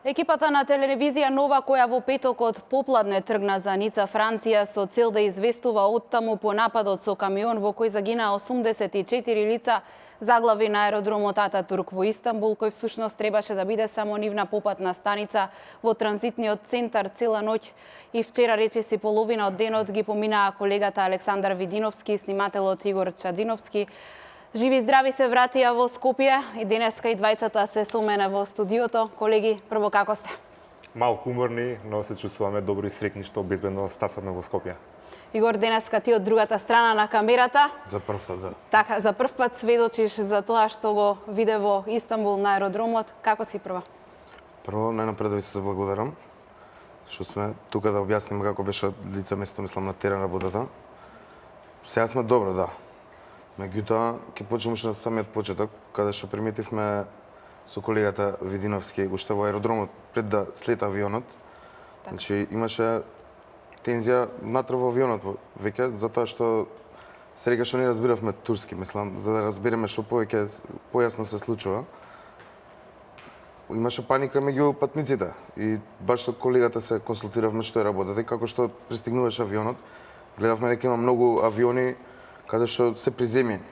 Екипата на телевизија Нова, која во петокот попладне тргна за Ница, Франција, со цел да известува оттаму по нападот со камион во кој загинаа 84 лица, заглави на аеродромот Ататурк во Истанбул, кој всушност требаше да биде само нивна попатна станица во транзитниот центар цела ноќ и вчера речиси половина од денот ги поминаа колегата Александар Видиновски и снимателот Игор Чадиновски. Живи и здрави се вратија во Скопје и денеска и двајцата се со мене во студиото. Колеги, прво како сте? Малку уморни, но се чувствуваме добри и срекни што безбедно стасаме во Скопје. Игор, денеска ти од другата страна на камерата. За прв пат, да. Така, за прв пат сведочиш за тоа што го виде во Истанбул на аеродромот. Како си прва? Прво, најнапред да ви се заблагодарам што сме тука да објасниме како беше од лице место, мислам, на терен работата. Сега сме добро, да. Меѓутоа, ќе почнеме уште на самиот почеток, каде што приметивме со колегата Видиновски уште во аеродромот пред да слета авионот. Так. Значи имаше тензија натре во авионот веќе, затоа што сега што не разбиравме турски, мислам, за да разбереме што повеќе појасно се случува. Имаше паника меѓу патниците и баш со колегата се консултиравме што е работата и како што пристигнуваше авионот, гледавме дека има многу авиони каде што се приземени.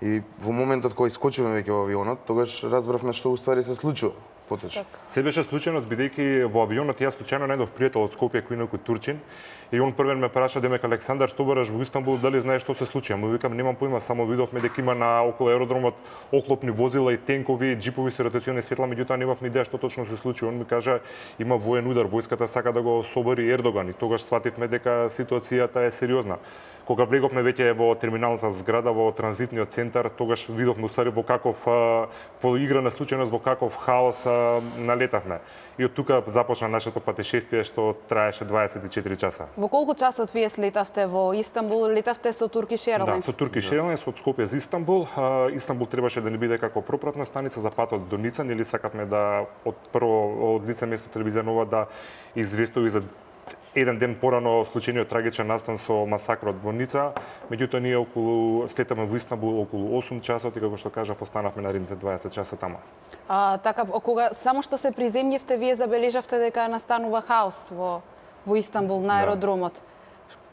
И во моментот кога искочиме веќе во авионот, тогаш разбравме што уствари се случува поточно. Се беше случајност бидејќи во авионот јас случајно најдов пријател од Скопје кој некој турчин и он првен ме праша демек Александар што бараш во Истанбул, дали знаеш што се случи? Му викам немам појма, само видовме дека има на околу аеродромот оклопни возила и тенкови, џипови со ротациони светла, меѓутоа немавме идеја што точно се случи. Он ми кажа има воен удар, војската сака да го собори Ердоган и тогаш свативме дека ситуацијата е сериозна. Кога влеговме веќе во терминалната зграда, во транзитниот центар, тогаш видовме усари во каков по игра на случајност во каков хаос налетавме. И од тука започна нашето патешествие што траеше 24 часа. Во колку часот вие слетавте во Истанбул? Летавте со Turkish Airlines? Да, со Turkish Airlines од Скопје за Истанбул. Истанбул требаше да ни биде како пропратна станица за патот до Ница, нели сакавме да од лице место телевизија Нова да известува за еден ден порано случајниот трагичен настан со масакрот во Ница, меѓутоа ние слетаме во Истанбул околу 8 часот и како што кажав останавме наредните 20 часа тама. Така, кога само што се приземјивте, вие забележавте дека настанува хаос во Истанбул на аеродромот.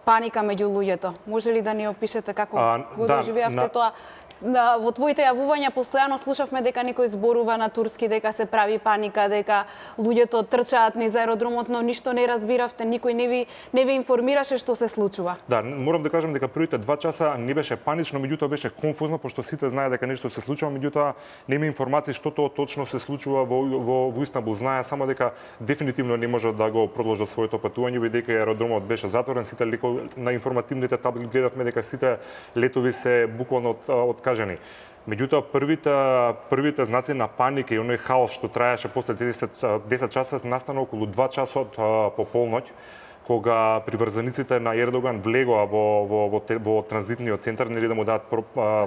Паника меѓу луѓето. Може ли да ни опишете како го доживеавте тоа? Во твоите јавувања постојано слушавме дека некој зборува на турски, дека се прави паника, дека луѓето трчаат низ аеродромот, но ништо не разбиравте, никој не ви информираше што се случува. Да, морам да кажам дека првите 2 часа не беше панично, меѓутоа беше конфузно, пошто сите знае дека нешто се случува, меѓутоа нема информации што тоа точно се случува во Истанбул. Знае само дека дефинитивно не може да го продолжат своето патување, бидејќи аеродромот беше затворен, сите на информативните табли гледавме дека сите летови се буквално откажани. Меѓутоа првите знаци на паника и оној хаос што траеше после 10 часа настана околу 2 часот по полноќ, кога приврзаниците на Ердоган влегоа во транзитниот центар, нели да му дадат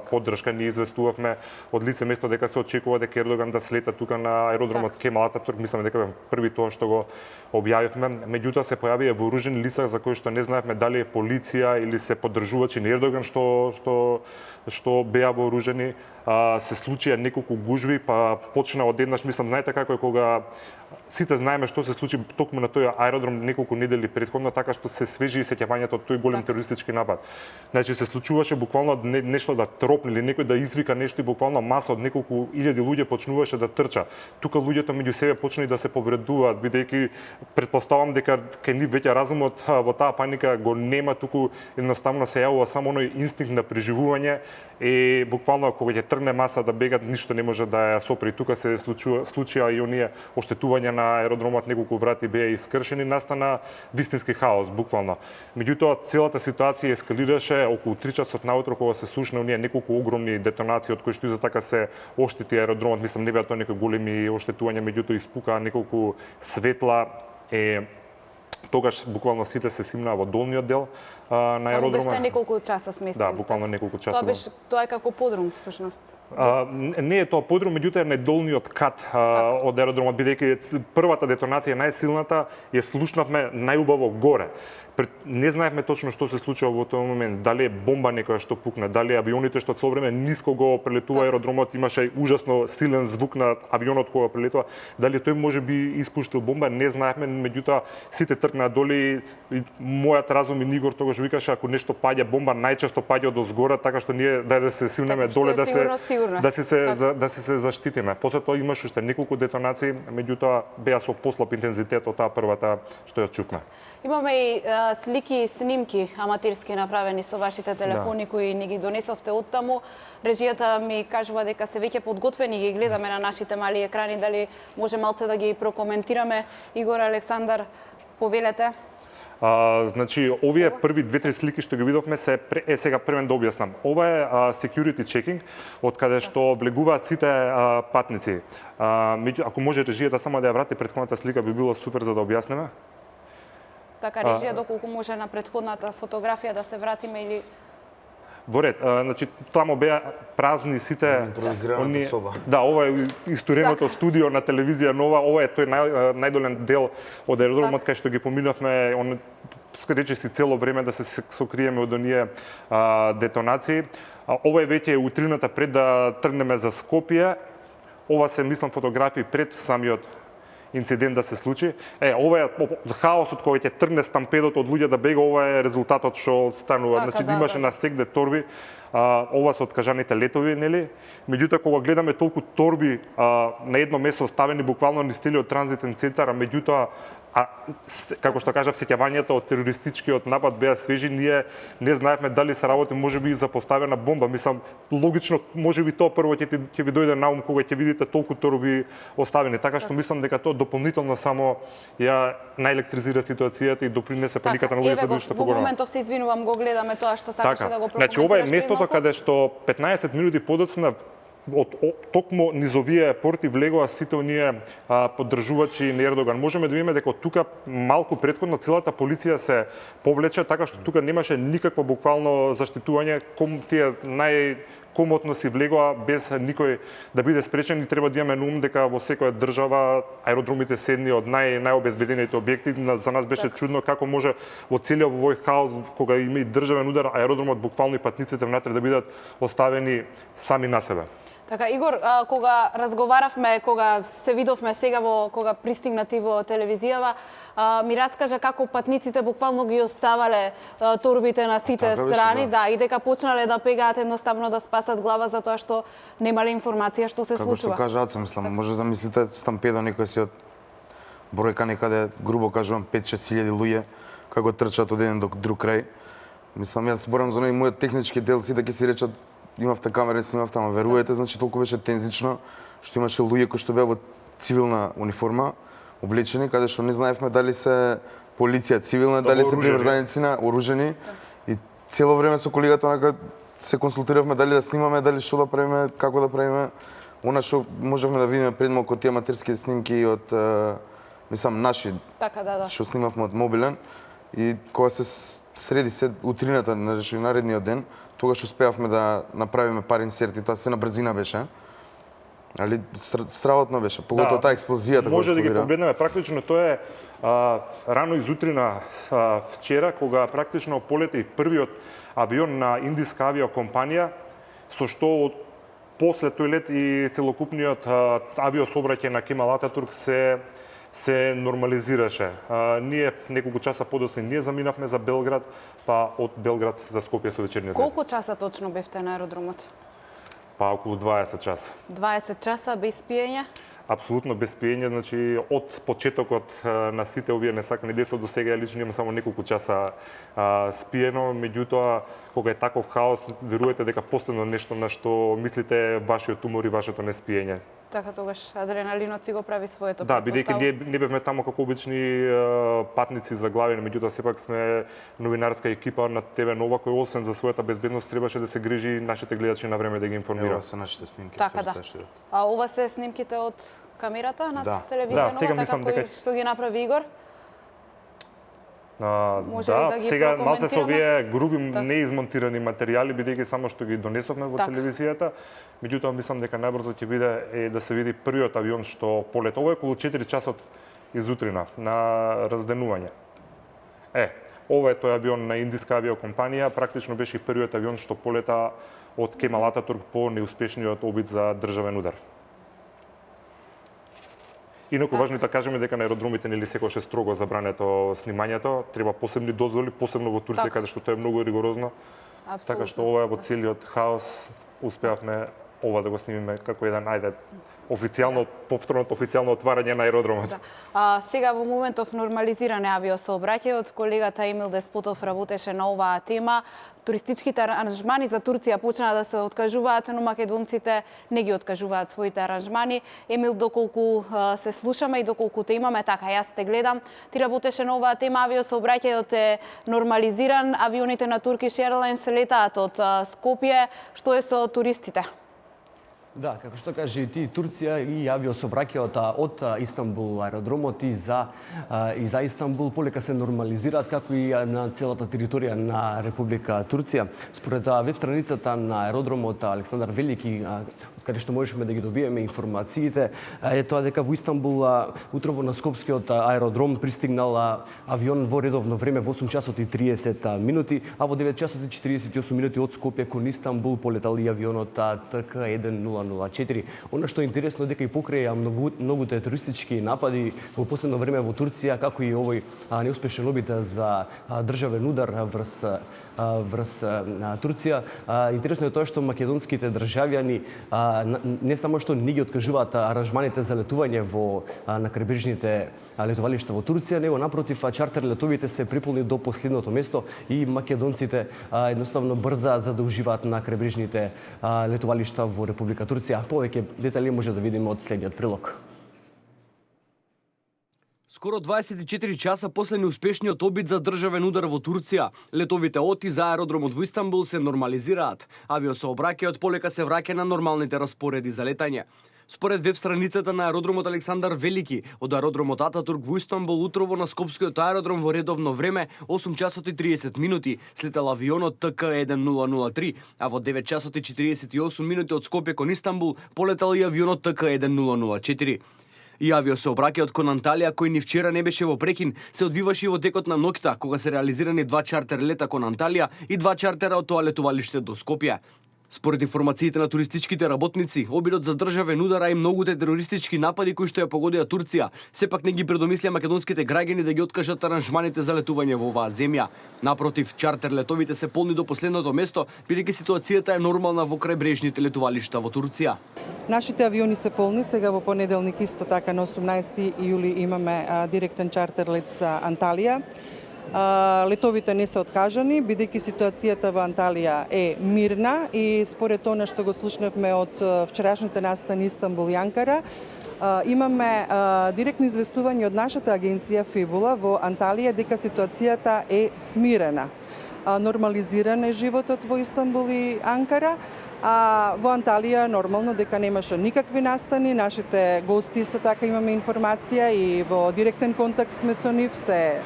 поддршка, ние известувавме од лице место дека се очекува дека Ердоган да слета тука на аеродромот Кемал Ататурк, мислам дека бе први тоа што го објавивме. Меѓутоа се појавија вооружени лица за кои што не знаевме дали е полиција или се поддржувачи на Ердоган што беа вооружени. Се случија неколку гужви, па почна одеднаш, мислам, знаете како е кога сите знаеме што се случи токму на тој аеродром неколку недели претходно, така што се свежи и сеќавањето од тој голем терористички напад. Значи се случуваше буквално нешто да тропне или некој да извика нешто и буквално маса од неколку илјади луѓе почнуваше да трча. Тука луѓето меѓу себе почнаа да се повредуваат, бидејќи претпоставам дека кај нив веќе разумот во таа паника го нема, туку едноставно се јавува само оној инстинкт на преживување и буквално кога ќе тргне маса да бегат, ништо не може да ја сопри. Тука се случија и оние оштетувања на аеродромот, неколку врати беа искршени, настана вистински хаос буквално. Меѓутоа целата ситуација ескалираше околу 3 часот наутро кога се слушна оние неколку огромни детонации од кои што за така се оштети аеродромот. Мислам не беа тоа некои големи оштетувања, меѓутоа испукаа неколку светла. Тогаш буквално сите се симнаа во долниот дел на Таму аеродрома. бевте неколку часа сместени. Да, буквално неколку часа. Тоа е како подрум всушност. Не е тоа подрум, меѓутоа е најдолниот кат од аеродромот, бидејќи првата детонација, најсилната, ја слушнавме најубаво горе. Не знаевме точно што се случува во тој момент, дали е бомба некоја што пукна, дали авионите што цело време ниско го прелетува аеродромот, имаше ужасно силен звук на авионот кога прелетува, дали тој може би испуштил бомба, не знаевме, меѓутоа сите тркнаа доли и мојот разум и Нигор тогаш викаше ако нешто паѓа бомба, најчесто паѓа од озгора, така што ние да се силнеме доле да се заштитиме. После тоа имаше уште неколку детонации, меѓутоа беа со послаб интензитет од таа првата што ја чувме. Имаме и слики и снимки аматерски направени со вашите телефони кои ни ги донесовте оттаму. Режијата ми кажува дека се веќе подготвени, ги гледаме на нашите мали екрани, дали може малце да ги прокоментираме. Игор, Александар, повелете. Значи, овие први 2-3 слики што ги видовме се сега премен да објаснам. Ова е security checking, од каде што влегуваат сите патници. Ако може режијата само да ја врати претходната слика, би било супер за да објасниме. Така, режија, доколку може на претходната фотографија да се вратиме или... Во ред, значи таму беа празни сите импровизираната соба. Да, ова е истореното студио на телевизија Нова, ова е тој најдолен дел од аеродромот кај што ги поминавме, речиси цело време да се сокриеме од оние детонации. Ова е веќе утрината пред да тргнеме за Скопје. Ова се мислам фотографии пред самиот инцидент да се случи. Ова е хаосот кој ќе тргне стампедот од луѓе да бега, ова е резултатот што станува. Значи имаше насегде торби, ова се откажаните летови, нели? Меѓутоа кога гледаме толку торби на едно место ставени буквално низ целиот транзитен центар, меѓутоа како што кажав, сеќавањето од терористичкиот напад беа свежи, ние не знаевме дали се работи можеби и за поставена бомба. Мислам, логично, можеби тоа прво ќе ви дојде на ум кога ќе видите толку торби оставени. Така што мислам дека тоа дополнително само ја наелектризира ситуацијата и допринесе паниката на луѓето да уште Во поголема. моментов се извинувам, го гледаме тоа што сакаше да го прокоментираш. Значи ова е местото каде што 15 минути подоцна токму низ овие порти влегоа сите оние поддржувачи на Ердоган. Можеме да видиме дека тука малку претходно целата полиција се повлече, така што тука немаше никакво буквално заштитување, тие најкомотно си влегоа без никој да биде спречен, и треба да имаме на ум дека во секоја држава аеродромите се едни од најобезбедените објекти. За нас беше чудно како може во целиот овој хаос кога има и државен удар, аеродромот буквално и патниците внатре да бидат оставени сами на себе. Така, Игор, кога разговаравме, кога се видовме сега кога пристигнати во телевизијава, ми раскажа како патниците буквално ги оставале торбите на сите страни, и дека почнале да пегаат едноставно да спасат глава затоа што немале информација што се случува. Како што кажа Аца, мислам, може да мислите стампедо некој си од бројка некаде, грубо кажувам, 5-6 хиљади луѓе како трчат од еден до друг крај. Мислам, јас борам за мојот технички дел, сите ќе си речат имавте камера, снимавте, ама верувате, значи толку беше тензично што имаше луѓе кои што беа во цивилна униформа, облечени, каде што не знаевме дали се полиција цивилна, дали се приврзаници на оружени. И цело време со колегата се консултиравме дали да снимаме, дали што да правиме, како да правиме. Она што можевме да видиме пред малку тие аматерски снимки од мислам наши, што снимавме од мобилен, и кога се среди се утрината на наредниот ден, тогаш успеавме да направиме пар инсерти, тоа се на брзина беше. Али стравотно беше, поготово таа експлозијата која може да ги погледнеме, практично тоа е рано изутрина вчера, кога практично полети првиот авион на индиска авиокомпанија, со што после тој лет и целокупниот авиособраќај на Кемал Ататурк се нормализираше. Ние неколку часа подоцна ние заминавме за Белград, па од Белград за Скопје со вечерниот лет. Колку часа точно бевте на аеродромот? Па околу 20 часа. 20 часа без пиење? Апсолутно без пиење, значи од почетокот на сите овие несакани действија до сега лично имам само неколку часа спиено, меѓутоа кога е таков хаос, верувате дека последно нешто на што мислите вашиот умор и вашето неспиење. Така тогаш адреналинот си го прави своето. Да, бидејќи ние не бевме таму како обични патници заглавени, меѓутоа сепак сме новинарска екипа на ТВ Нова кој освен за својата безбедност требаше да се грижи нашите гледачи на време да ги информира. Ова се нашите снимки. Така да. А ова се снимките од камерата на телевизија Нова, сега така мислам кои што ги направи Игор? Може ли да ги сега малце со прокоментираме? овие груби Така. неизмонтирани материјали, бидејќи само што ги донесовме во Така. телевизијата, меѓутоа мислам дека најбрзо ќе биде да се види првиот авион што полета. Ова е околу 4 часот изутрина на разденување. Ова е тој авион на индиска авиокомпанија, практично беше и првиот авион што полета од Кемал Ататурк по неуспешниот обид за државен удар. Инаку важно е да кажеме дека на аеродромите нели секогаш е строго забрането снимањето, треба посебни дозволи, посебно во Турција каде што тоа е многу ригорозно. Така што ова е во целиот хаос успеавме ова да го снимиме како еден официјално повторното официјално отварање на аеродромот. Сега во моментов нормализиране авиосообраќајот, колегата Емил Деспотов работеше на оваа тема. Туристичките аранжмани за Турција почнаа да се откажуваат, но македонците не ги откажуваат своите аранжмани. Емил, доколку се слушаме и доколку те имаме, така јас те гледам, ти работеше на оваа тема, авиосообраќајот е нормализиран, авионите на Turkish Airlines летаат од Скопје. Што е со туристите? Да, како што кажи ти, Турција и авиосообраќајот од Истанбул аеродромот и за Истанбул полека се нормализираат, како и на целата територија на Република Турција. Според веб страницата на аеродромот Александар Велики, од каде што можеме да ги добиеме информациите, е тоа дека во Истанбул утрово на скопскиот аеродром пристигнал авион во редовно време во 8 часот и 30 минути, а во 9 часот и 48 минути од Скопје кон Истанбул полетал и авионот ТК-1004. Она што е интересно дека и покрај многуте терористички напади во последно време во Турција, како и овој неуспешен обид за државен удар врз Турција, интересно е тоа што македонските државјани не само што не ги откажуваат аранжманите за летување на крајбрежните летовалишта во Турција, него напротив чартер летовите се приполни до последното место и македонците едноставно брзаат за да уживаат на крајбрежните летовалишта во Република Турција. Повеќе детали може да видиме од следниот прилог. Скоро 24 часа после неуспешниот обид за државен удар во Турција, летовите од и за аеродромот во Истанбул се нормализираат. Авиосообраќајот полека се враќа на нормалните распореди за летање. Според веб страницата на аеродромот Александар Велики, од аеродромот Ататурк во Истанбул утрово на скопскиот аеродром во редовно време 8 часот и 30 минути слетел авионот ТК-1003, а во 9 часот и 48 минути од Скопје кон Истанбул полетал и авионот ТК-1004. И авиосообраќајот кон Анталија, кој ни вчера не беше во прекин, се одвиваше во текот на ноќта, кога се реализирани 2 чартер лета кон Анталија и 2 чартера од тоа летовалиште до Скопје. Според информациите на туристичките работници, обидот за државен удар и многуте терористички напади кои што ја погодија Турција, сепак не ги предомислија македонските граѓани да ги откажат аранжманите за летување во оваа земја. Напротив, чартер летовите се полни до последното место, бидејќи ситуацијата е нормална во крајбрежните летувалишта во Турција. Нашите авиони се полни, сега во понеделник исто така на 18 јули имаме директен чартер лет за Анталија. Летовите не се откажани, бидејќи ситуацијата во Анталија е мирна и според она што го слушнавме од вчерашните настани Истанбул и Анкара, имаме директно известување од нашата агенција Фибула во Анталија дека ситуацијата е смирена. Нормализиран е животот во Истанбул и Анкара, а во Анталија нормално дека немаше никакви настани. Нашите гости исто така имаме информација и во директен контакт сме со нив, се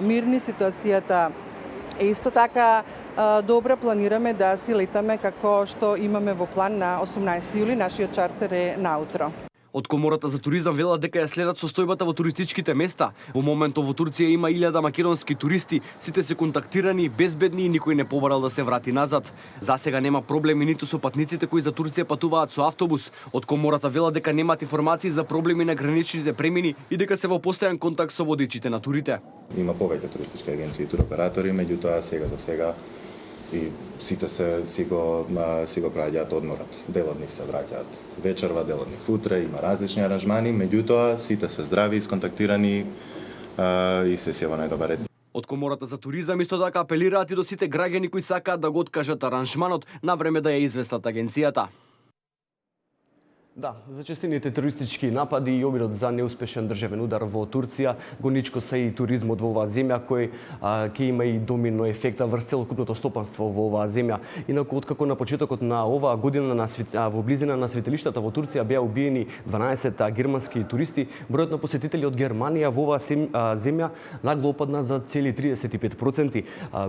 мирни, ситуацијата е исто така добра. Планираме да си летаме како што имаме во план на 18 јули, нашиот чартер е наутро. Од Комората за туризам велат дека ја следат состојбата во туристичките места. Во моментов во Турција има 1000 македонски туристи, сите се контактирани, безбедни и никој не побарал да се врати назад. За сега нема проблеми ниту со патниците кои за Турција патуваат со автобус. Од Комората велат дека немаат информации за проблеми на граничните премини и дека се во постојан контакт со водичите на турите. Има повеќе туристички агенции и туроператори, меѓутоа сега за сега и сите си го праќаат одморот. Дел од нив се враќаат вечерва, дел од нив утре, има различни аранжмани, меѓутоа сите се здрави, исконтактирани и се во најдобар ред. Од Комората за туризам исто така апелираат и до сите граѓани кои сакаат да го откажат аранжманот на време да ја известат агенцијата. Да, зачестените терористички напади и обидот за неуспешен државен удар во Турција го ничкоса и туризмот во оваа земја кој ќе има и домино ефекта врз целокупното стопанство во оваа земја. Инаку откако на почетокот на оваа година во близина на светилиштата во Турција беа убиени 12 германски туристи, бројот на посетители од Германија во оваа земја нагло опадна за цели 35%.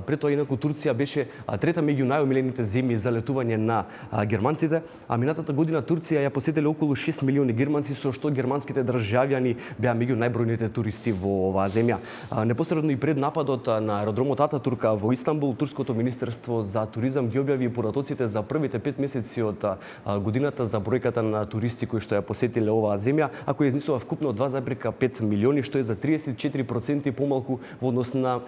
Пред тоа инаку Турција беше трета меѓу најомилените земји за летување на германците, а минатата година Турција ја посети околу 6 милиони германци, со што германските државјани беа меѓу најбројните туристи во оваа земја. Непосредно и пред нападот на аеродромот Ататурк во Истанбул, турското министерство за туризам ги објави поратоците за првите 5 месеци од годината за бројката на туристи кои што ја посетиле оваа земја, а кој изнесува вкупно 2,5 милиони, што е за 34% помалку во однос на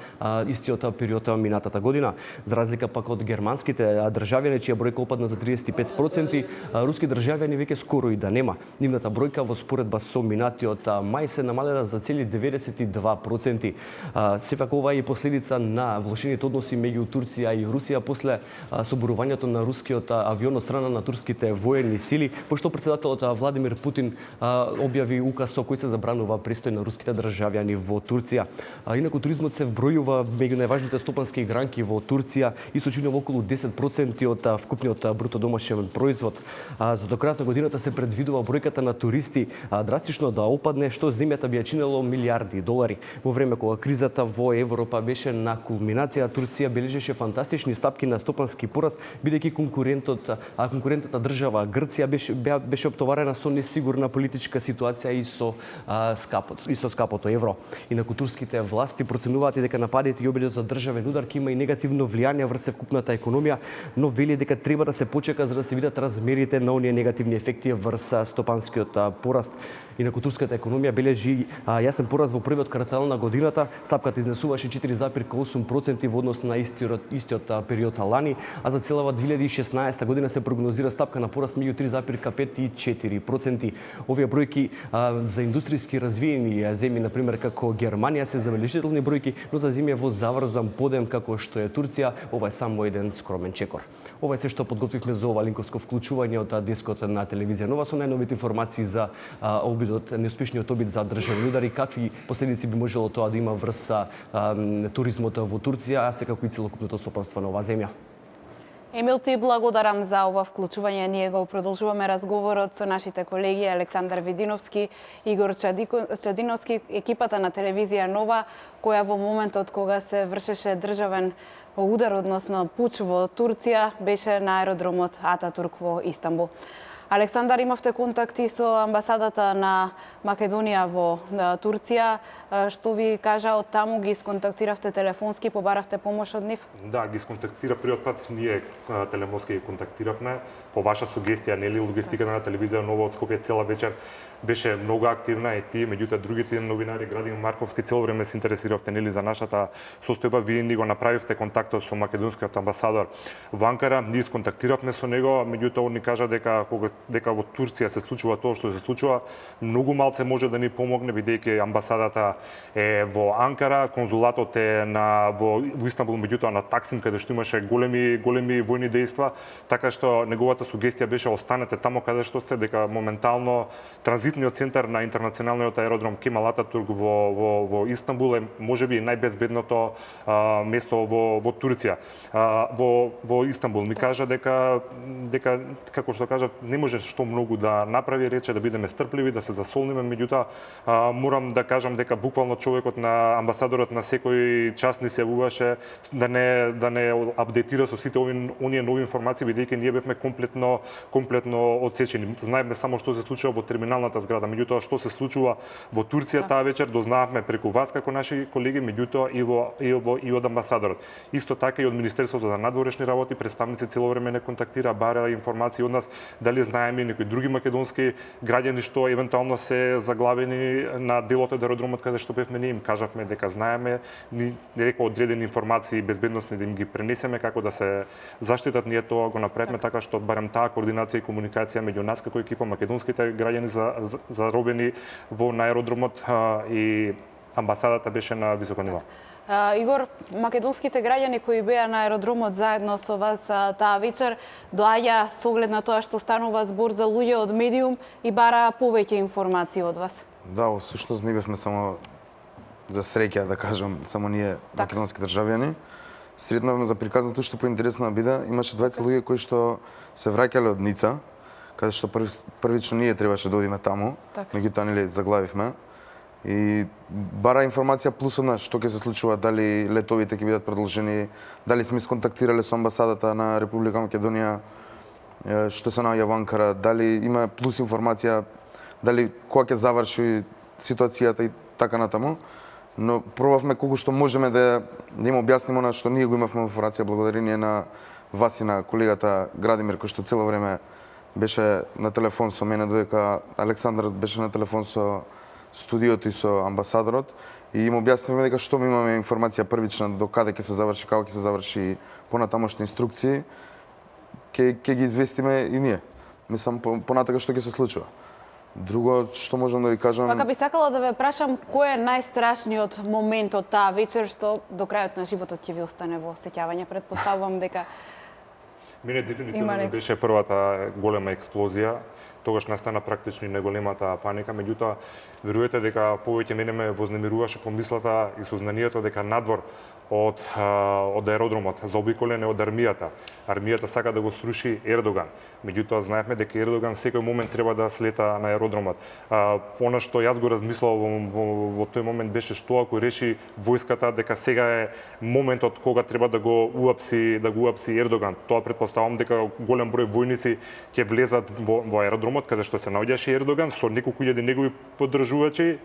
истиот период минатата година. За разлика пак од германските државјани, чија бројка опадна за 35%, руски државјани веќе скоро и да нема. Нивната бројка во споредба со минатиот мај се намалела за цели 92%. Сепак ова е последица на влошените односи меѓу Турција и Русија после соборувањето на рускиот авион од страна на турските воени сили, пошто председателот Владимир Путин објави указ со кој се забранува престој на руските државјани во Турција. Инаку туризмот се вбројува меѓу најважните стопански гранки во Турција и сочинува околу 10% од вкупниот бруто домашен производ. За до крајот на годината се предвидува бројката на туристи драстично да опадне, што земјата би ја чинело милиарди долари. Во време кога кризата во Европа беше на кулминација, Турција бележеше фантастични стапки на стопански пораст, бидејќи конкурентната држава Грција беше оптоварена со несигурна политичка ситуација и со скапото евро. Инаку турските власти проценуваат дека нападите и обидот за државен удар ќе има и негативно влијание врз вкупната економија, но вели дека треба да се почека за да се видат размерите на оние негативни ефекти врз стопанскиот пораст. Инаку турската економија бележи јасен пораст во првиот квартал на годината. Стапката изнесуваше 4,8% во однос на истиот период лани, а за целава 2016 година се прогнозира стапка на пораст меѓу 3,5 и 4%. Овие бројки за индустријски развиени земји, на пример како Германија, се забележителни бројки, но за земји во заврзан подем како што е Турција, ова е само еден скромен чекор. Ова е се што подготвивме за ова линковско вклучување од дескот на телевизија Нова со најновите информации за неуспешниот обид за државен удар и какви последици би можело тоа да има врз туризмот во Турција, а секако и целокупното стопанство на оваа земја. Емил, ти благодарам за ова вклучување. Ние го продолжуваме разговорот со нашите колеги Александар Видиновски, Игор Чадиновски, екипата на телевизија Нова, која во моментот кога се вршеше државен удар, односно пуч во Турција, беше на аеродромот Ататурк во Истанбул. Александар, имавте контакти со амбасадата на Македонија во Турција. Што ви кажа од таму? Ги сконтактиравте телефонски, побаравте помош од нив? Да, ги сконтактира првиот пат, ние телефонски ги контактиравме. По ваша сугестија, нели, логистиката на телевизија Нова од Скопје цела вечер беше многу активна и тие, меѓутоа другите новинари, Градин Марковски, цело време се интересиравте, нели, за нашата состојба. Вие ни го направивте контактот со македонскиот амбасадор во Анкара. Ние сконтактиравме со него, меѓутоа он ни кажа дека во Турција се случува тоа што се случува, многу малце може да ни помогне, бидејќи амбасадата е во Анкара, конзулатот е во Истанбул, меѓутоа на Таксим, каде што имаше големи војни дејства, така што неговата сугестија беше останете таму каде што сте, дека моментално транзитниот центар на интернационалниот аеродром Кемал Ататурк во Истанбул е можеби најбезбедното место во Турција. Во Истанбул ми кажа дека како што кажа, не може што многу да направи, рече да бидеме стрпливи, да се засолниме, меѓутоа морам да кажам дека буквално човекот на амбасадорот на секој час ни се јавуваше да не апдейтира со сите оние нови информации, бидејќи ние бевме комплетно одсечени. Знаеме само што се случува во терминалната зграда, меѓутоа што се случува во Турција таа вечер дознававме преку вас како наши колеги, меѓутоа и од амбасадорот. Исто така и од Министерството за надворешни работи представници цело време не контактира, бараа информации од нас, дали знаеме некои други македонски граѓани што евентуално се заглавени на делот од аеродромот каде што бевме, ние им кажавме дека знаеме, ни рекоа одредени информации безбедносни да им ги пренесеме како да се заштитат. Ние тоа го направивме така што барем таа координација и комуникација меѓу нас како екипа, македонските граѓани заробени на аеродромот и амбасадата беше на високо ниво. Игор, македонските граѓани кои беа на аеродромот заедно со вас таа вечер доаѓа со оглед на тоа што станува збор за луѓе од медиум и бара повеќе информации од вас. Да, всушност не бевме само за среќа, да кажам, само ние македонски државјани. Сретнавме за приказното што поинтересно биде, имаше двајца луѓе кои што се враќале од Ница, каде што првично ние требаше да одиме таму, меѓутоа нели заглавивме. И бара информација плюс една што ќе се случува, дали летовите ќе бидат продолжени, дали сме сконтактирале со амбасадата на Република Македонија, што се наоѓа во Анкара, дали има плюс информација, дали кога ќе заврши ситуацијата и така натаму. Но пробавме колку што можеме да им објасниме она што ние го имавме информација благодарение на вас и на колегата Градимир, кој што цело време беше на телефон со мене, додека Александар беше на телефон со студиото и со амбасадорот, и им објаснивме дека што ми имаме информација првична до каде ќе се заврши, како ќе се заврши понатамошни инструкции, ќе ги известиме и ние. Мислам понатака што ќе се случува. Друго што можам да ви кажам... Вака би сакала да ве прашам кој е најстрашниот момент од таа вечер што до крајот на животот ќе ви остане во сеќавање. Предпоставувам дека Мене дефинитивно беше првата голема експлозија. Тогаш настана практично и најголемата паника, меѓутоа верувате дека повеќе мене ме вознемируваше помислата и сознанието дека надвор од аеродромот, заобиколен од армијата. Армијата сака да го сруши Ердоган. Меѓутоа знаевме дека Ердоган секој момент треба да слета на аеродромот. Она што јас го размислував во тој момент беше што ако реши војската дека сега е моментот кога треба да го уапси Ердоган. Тоа претпоставам дека голем број војници ќе влезат во аеродромот каде што се наоѓаше Ердоган со неколку илјади негови поддржувачи.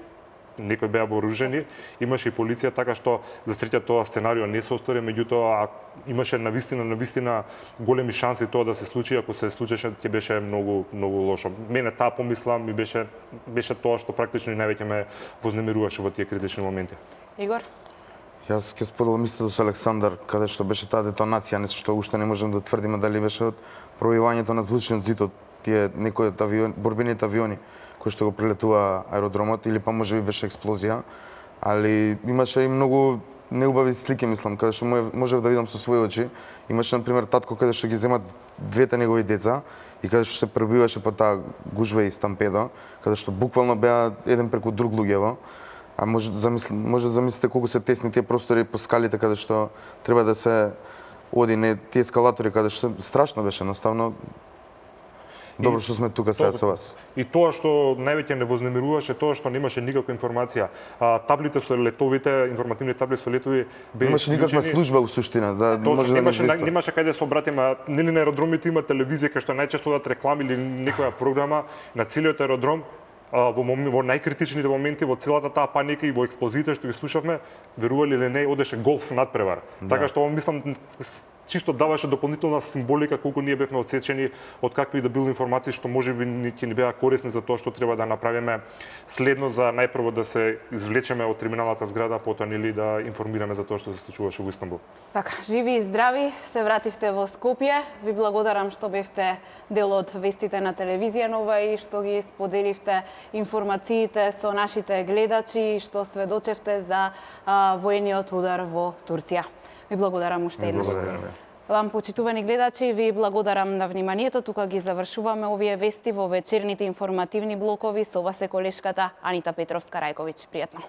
Некои беа вооружени, имаше и полиција, така што за среќа тоа сценарио не се остари, меѓутоа имаше навистина големи шанси тоа да се случи, ако се случеше ќе беше многу лошо. Мене таа помисла ми беше тоа што практично и највеќе ме вознемируваше во тие критични моменти. Игор? Јас ќе споделам истото со Александар, каде што беше таа детонација, нешто што уште не можеме да тврдиме дали беше од пробивањето на звучниот зид од тие некои од борбените авиони кој што го прелетува аеродромот, или па можеби беше експлозија, али имаше и многу неубави слики, мислам, каде што можев да видам со своји очи. Имаше, например, татко каде што ги земат двете негови деца и каде што се пребиваше по таа гужва и стампеда, каде што буквално беа еден преку друг луѓево. А може да замислите колку се тесни тие простори по скалите каде што треба да се оди, не тие ескалатори каде што страшно беше, едноставно. Добро што сме тука сега со вас. И тоа што највеќе не вознемируваше, тоа што немаше никаква информација. Таблите со летовите, информативни табли со летови беа немаше никаква служба у суштина, да може да немаше каде да се обратиме. Нели на аеродромите има телевизија кај што најчесто дадат реклами или некоја програма на целиот аеродром. Во најкритичните моменти, во целата таа паника и во експлозиите што ги слушавме, верували или не, одеше голф надпревар. Така што мислам чисто даваше дополнителна символика колку ние бевме отсечени од какви да било информации што можеби ќе ни беа корисни за тоа што треба да направиме следно за најпрво да се извлечеме од терминалната зграда, потоа нели да информираме за тоа што се случуваше во Истанбул. Така, живи и здрави, се вративте во Скопје. Ви благодарам што бевте дел од вестите на телевизија Нова и што ги споделивте информациите со нашите гледачи и што сведочевте за воениот удар во Турција. Ви благодарам уште еднаш. Вам, почитувани гледачи, ви благодарам на вниманието. Тука ги завршуваме овие вести во вечерните информативни блокови. Со вас е колешката Анита Петровска-Рајковиќ. Пријатно.